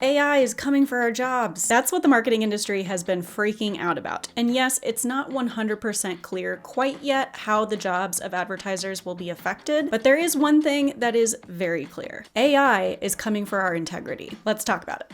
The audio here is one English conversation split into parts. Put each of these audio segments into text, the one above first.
AI is coming for our jobs. That's what the marketing industry has been freaking out about. And yes, it's not 100% clear quite yet how the jobs of advertisers will be affected, but there is one thing that is very clear. AI is coming for our integrity. Let's talk about it.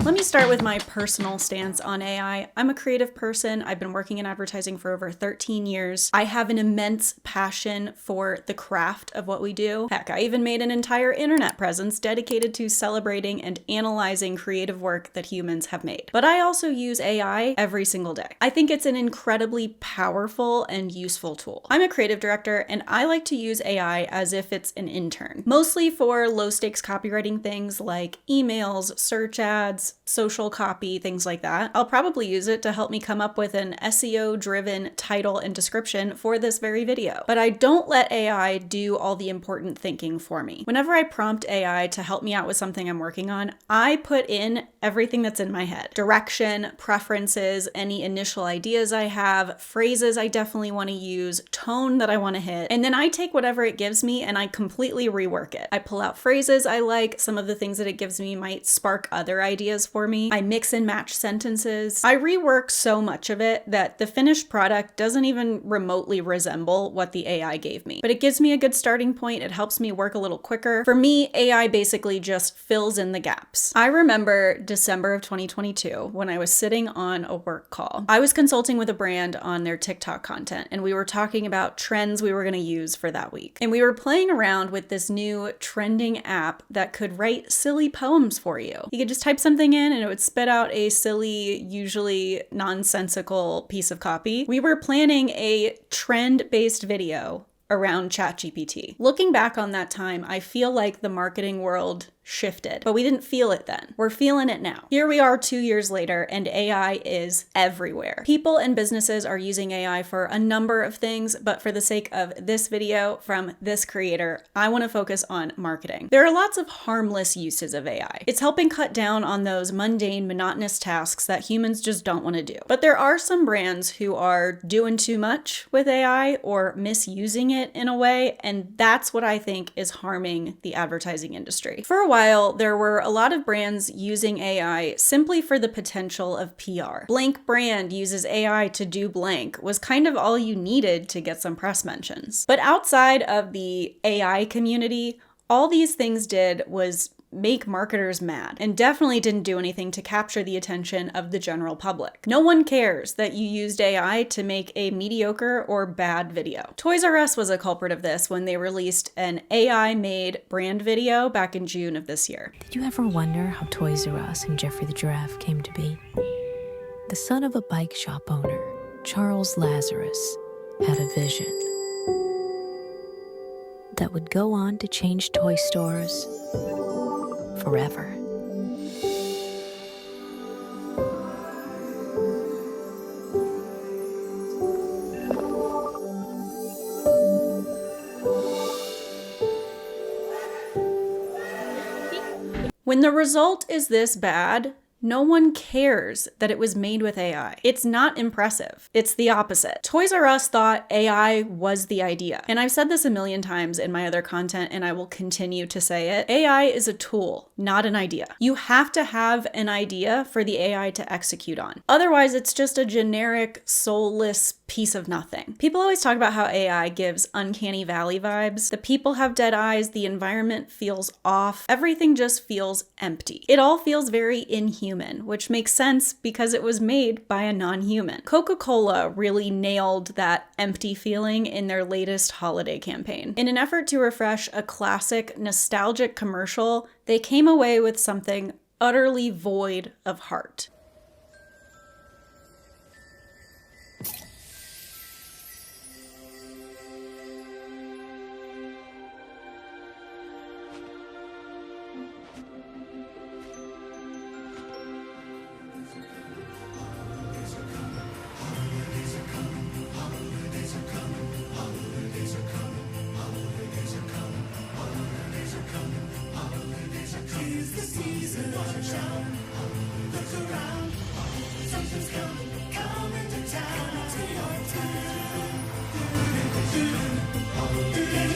Let me start with my personal stance on AI. I'm a creative person. I've been working in advertising for over 13 years. I have an immense passion for the craft of what we do. Heck, I even made an entire internet presence dedicated to celebrating and analyzing creative work that humans have made. But I also use AI every single day. I think it's an incredibly powerful and useful tool. I'm a creative director and I like to use AI as if it's an intern, mostly for low stakes copywriting things like emails, search ads, social copy, things like that. I'll probably use it to help me come up with an SEO-driven title and description for this very video. But I don't let AI do all the important thinking for me. Whenever I prompt AI to help me out with something I'm working on, I put in everything that's in my head. Direction, preferences, any initial ideas I have, phrases I definitely want to use, tone that I want to hit, and then I take whatever it gives me and I completely rework it. I pull out phrases I like, some of the things that it gives me might spark other ideas for me. I mix and match sentences. I rework so much of it that the finished product doesn't even remotely resemble what the AI gave me. But it gives me a good starting point. It helps me work a little quicker. For me, AI basically just fills in the gaps. I remember December of 2022 when I was sitting on a work call. I was consulting with a brand on their TikTok content and we were talking about trends we were going to use for that week. And we were playing around with this new trending app that could write silly poems for you. You could just type something in and it would spit out a silly, usually nonsensical piece of copy. We were planning a trend-based video around ChatGPT. Looking back on that time, I feel like the marketing world shifted, but we didn't feel it then. We're feeling it now. Here we are 2 years later and AI is everywhere. People and businesses are using AI for a number of things, but for the sake of this video from this creator, I want to focus on marketing. There are lots of harmless uses of AI. It's helping cut down on those mundane, monotonous tasks that humans just don't want to do. But there are some brands who are doing too much with AI or misusing it in a way, and that's what I think is harming the advertising industry. For a while, there were a lot of brands using AI simply for the potential of PR. Blank brand uses AI to do blank was kind of all you needed to get some press mentions. But outside of the AI community, all these things did was make marketers mad and definitely didn't do anything to capture the attention of the general public. No one cares that you used AI to make a mediocre or bad video. Toys R Us was a culprit of this when they released an AI-made brand video back in June of this year. Did you ever wonder how Toys R Us and Jeffrey the Giraffe came to be? The son of a bike shop owner, Charles Lazarus, had a vision that would go on to change toy stores forever. When the result is this bad, no one cares that it was made with AI. It's not impressive. It's the opposite. Toys R Us thought AI was the idea. And I've said this a million times in my other content, and I will continue to say it. AI is a tool, not an idea. You have to have an idea for the AI to execute on. Otherwise, it's just a generic, soulless piece of nothing. People always talk about how AI gives uncanny valley vibes. The people have dead eyes, the environment feels off, everything just feels empty. It all feels very inhuman, which makes sense because it was made by a non-human. Coca-Cola really nailed that empty feeling in their latest holiday campaign. In an effort to refresh a classic, nostalgic commercial, they came away with something utterly void of heart.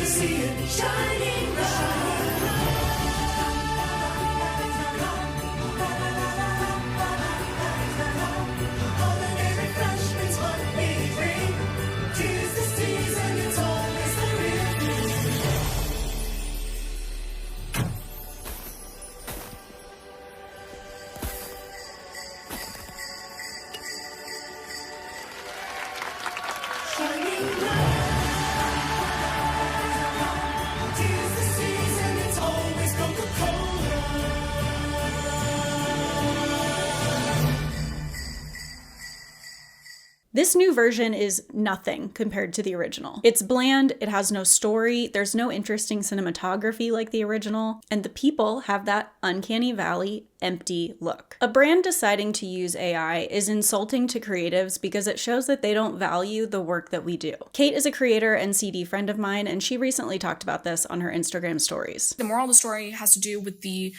See it shining bright. This new version is nothing compared to the original. It's bland, it has no story, there's no interesting cinematography like the original, and the people have that uncanny valley, empty look. A brand deciding to use AI is insulting to creatives because it shows that they don't value the work that we do. Kate is a creator and CD friend of mine, and she recently talked about this on her Instagram stories. The moral of the story has to do with the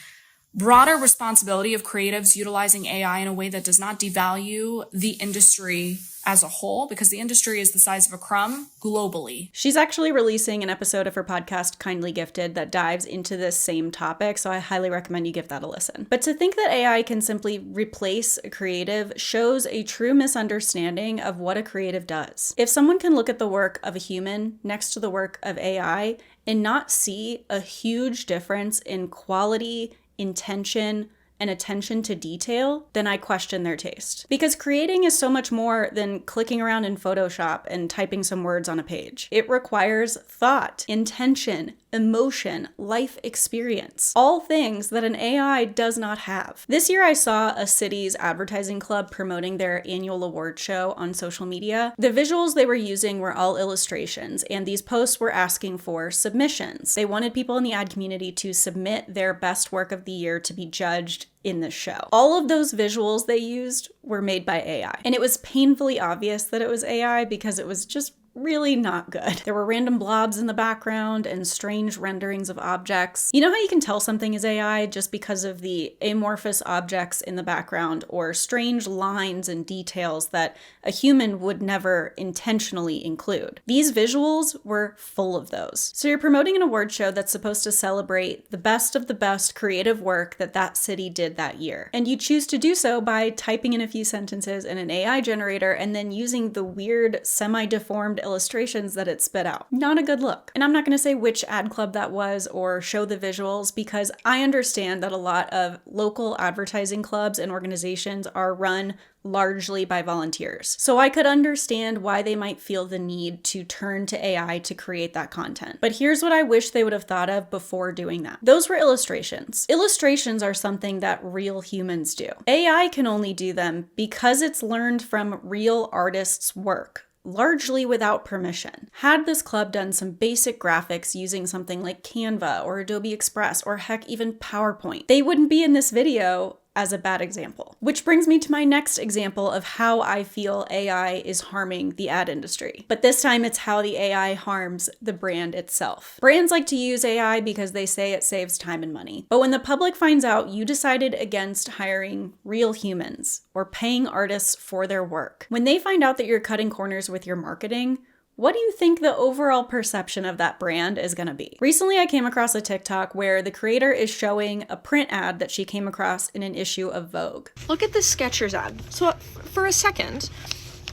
broader responsibility of creatives utilizing AI in a way that does not devalue the industry as a whole, because the industry is the size of a crumb globally. She's actually releasing an episode of her podcast, Kindly Gifted, that dives into this same topic, so I highly recommend you give that a listen. But to think that AI can simply replace a creative shows a true misunderstanding of what a creative does. If someone can look at the work of a human next to the work of AI and not see a huge difference in quality, intention, and attention to detail, then I question their taste. Because creating is so much more than clicking around in Photoshop and typing some words on a page. It requires thought, intention, emotion, life experience, all things that an AI does not have. This year I saw a city's advertising club promoting their annual award show on social media. The visuals they were using were all illustrations, and these posts were asking for submissions. They wanted people in the ad community to submit their best work of the year to be judged in this show. All of those visuals they used were made by AI, and it was painfully obvious that it was AI because it was just really not good. There were random blobs in the background and strange renderings of objects. You know how you can tell something is AI just because of the amorphous objects in the background or strange lines and details that a human would never intentionally include? These visuals were full of those. So you're promoting an award show that's supposed to celebrate the best of the best creative work that that city did that year. And you choose to do so by typing in a few sentences in an AI generator and then using the weird semi-deformed illustrations that it spit out. Not a good look. And I'm not going to say which ad club that was or show the visuals because I understand that a lot of local advertising clubs and organizations are run largely by volunteers. So I could understand why they might feel the need to turn to AI to create that content. But here's what I wish they would have thought of before doing that. Those were illustrations. Illustrations are something that real humans do. AI can only do them because it's learned from real artists' work, largely without permission. Had this club done some basic graphics using something like Canva or Adobe Express or heck even PowerPoint, they wouldn't be in this video as a bad example. Which brings me to my next example of how I feel AI is harming the ad industry. But this time it's how the AI harms the brand itself. Brands like to use AI because they say it saves time and money. But when the public finds out you decided against hiring real humans or paying artists for their work, when they find out that you're cutting corners with your marketing, what do you think the overall perception of that brand is going to be? Recently, I came across a TikTok where the creator is showing a print ad that she came across in an issue of Vogue. Look at this Skechers ad. So for a second,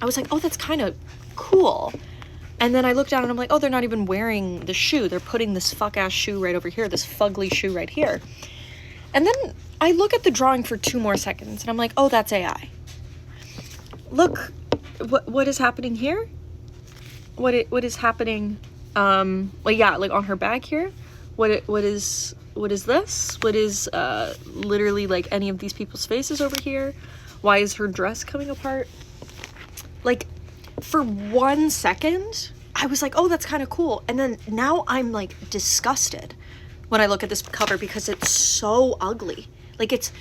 I was like, oh, that's kind of cool. And then I looked down and I'm like, oh, they're not even wearing the shoe. They're putting this fuck-ass shoe right over here, this fugly shoe right here. And then I look at the drawing for 2 more seconds and I'm like, oh, that's AI. Look, what is happening here? What is happening? Well, yeah, like on her back here. What is this? What is literally like any of these people's faces over here? Why is her dress coming apart? Like, for 1 second, I was like, oh, that's kind of cool. And then now I'm like disgusted when I look at this cover because it's so ugly. Like it's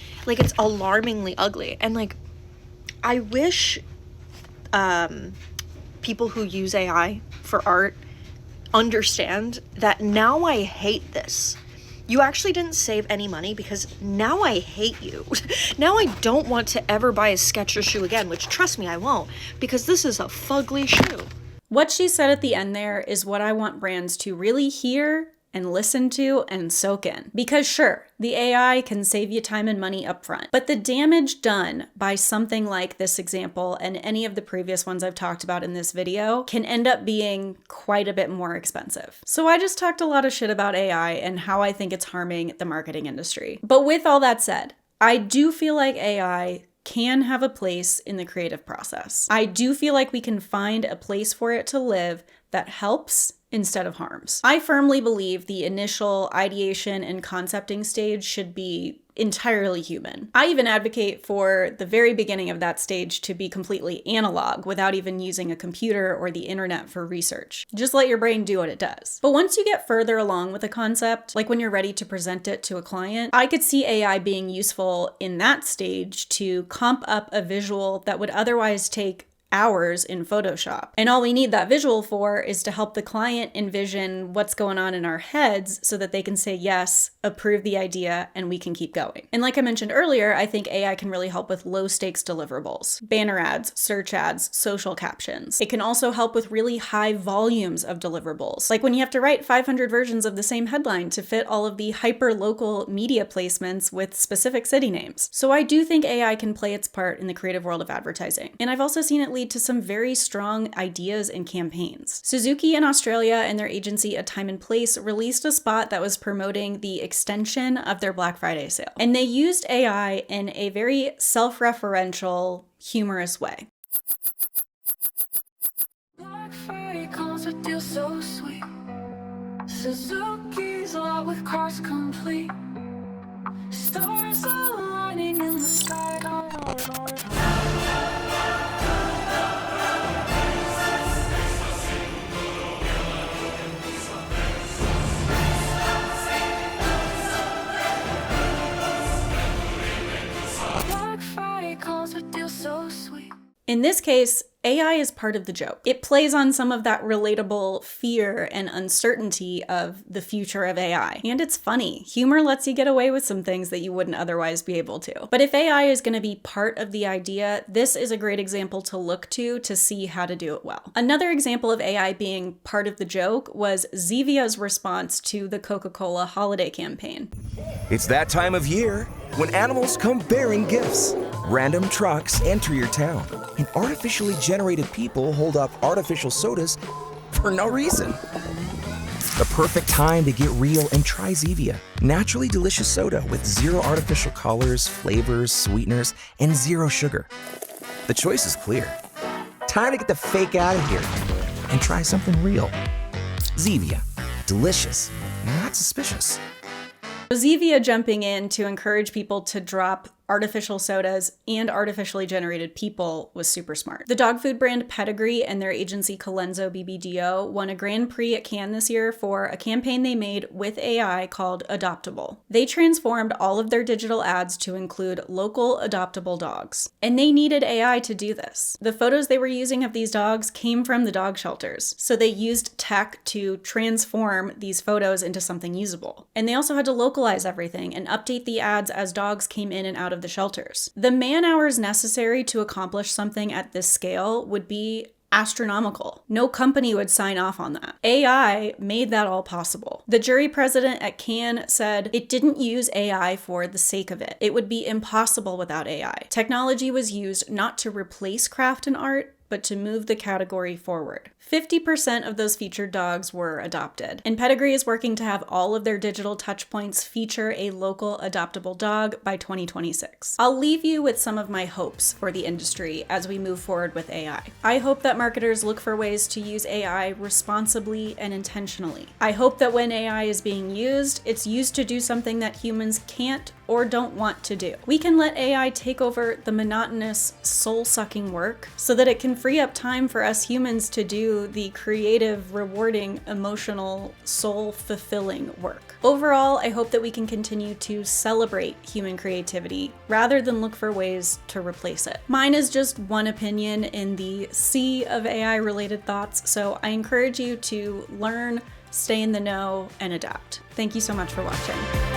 alarmingly ugly. And like, I wish people who use AI for art understand that now I hate this. You actually didn't save any money because now I hate you. Now I don't want to ever buy a Skechers shoe again, which trust me, I won't, because this is a fugly shoe. What she said at the end there is what I want brands to really hear and listen to and soak in. Because sure, the AI can save you time and money up front, but the damage done by something like this example and any of the previous ones I've talked about in this video can end up being quite a bit more expensive. So I just talked a lot of shit about AI and how I think it's harming the marketing industry. But with all that said, I do feel like AI can have a place in the creative process. I do feel like we can find a place for it to live that helps instead of harms. I firmly believe the initial ideation and concepting stage should be entirely human. I even advocate for the very beginning of that stage to be completely analog without even using a computer or the internet for research. Just let your brain do what it does. But once you get further along with a concept, like when you're ready to present it to a client, I could see AI being useful in that stage to comp up a visual that would otherwise take hours in Photoshop. And all we need that visual for is to help the client envision what's going on in our heads so that they can say yes, approve the idea, and we can keep going. And like I mentioned earlier, I think AI can really help with low stakes deliverables, banner ads, search ads, social captions. It can also help with really high volumes of deliverables, like when you have to write 500 versions of the same headline to fit all of the hyper-local media placements with specific city names. So I do think AI can play its part in the creative world of advertising. And I've also seen it lead to some very strong ideas and campaigns. Suzuki in Australia and their agency A Time and Place released a spot that was promoting the extension of their Black Friday sale. And they used AI in a very self-referential, humorous way. Black Friday comes with deals so sweet. Suzuki's lot with cars complete. Stars aligning in the sky. So sweet. In this case, AI is part of the joke. It plays on some of that relatable fear and uncertainty of the future of AI. And it's funny. Humor lets you get away with some things that you wouldn't otherwise be able to. But if AI is going to be part of the idea, this is a great example to look to see how to do it well. Another example of AI being part of the joke was Zevia's response to the Coca-Cola holiday campaign. It's that time of year when animals come bearing gifts. Random trucks enter your town, and artificially generated people hold up artificial sodas for no reason. The perfect time to get real and try Zevia. Naturally delicious soda with zero artificial colors, flavors, sweeteners, and zero sugar. The choice is clear. Time to get the fake out of here and try something real. Zevia. Delicious, not suspicious. Zevia jumping in to encourage people to drop artificial sodas and artificially generated people was super smart. The dog food brand Pedigree and their agency Colenso BBDO won a Grand Prix at Cannes this year for a campaign they made with AI called Adoptable. They transformed all of their digital ads to include local adoptable dogs. And they needed AI to do this. The photos they were using of these dogs came from the dog shelters. So they used tech to transform these photos into something usable. And they also had to localize everything and update the ads as dogs came in and out of the shelters. The man hours necessary to accomplish something at this scale would be astronomical. No company would sign off on that. AI made that all possible. The jury president at Cannes said it didn't use AI for the sake of it. It would be impossible without AI. Technology was used not to replace craft and art, but to move the category forward. 50% of those featured dogs were adopted. And Pedigree is working to have all of their digital touchpoints feature a local adoptable dog by 2026. I'll leave you with some of my hopes for the industry as we move forward with AI. I hope that marketers look for ways to use AI responsibly and intentionally. I hope that when AI is being used, it's used to do something that humans can't or don't want to do. We can let AI take over the monotonous, soul-sucking work so that it can free up time for us humans to do the creative, rewarding, emotional, soul-fulfilling work. Overall, I hope that we can continue to celebrate human creativity rather than look for ways to replace it. Mine is just one opinion in the sea of AI-related thoughts, so I encourage you to learn, stay in the know, and adapt. Thank you so much for watching.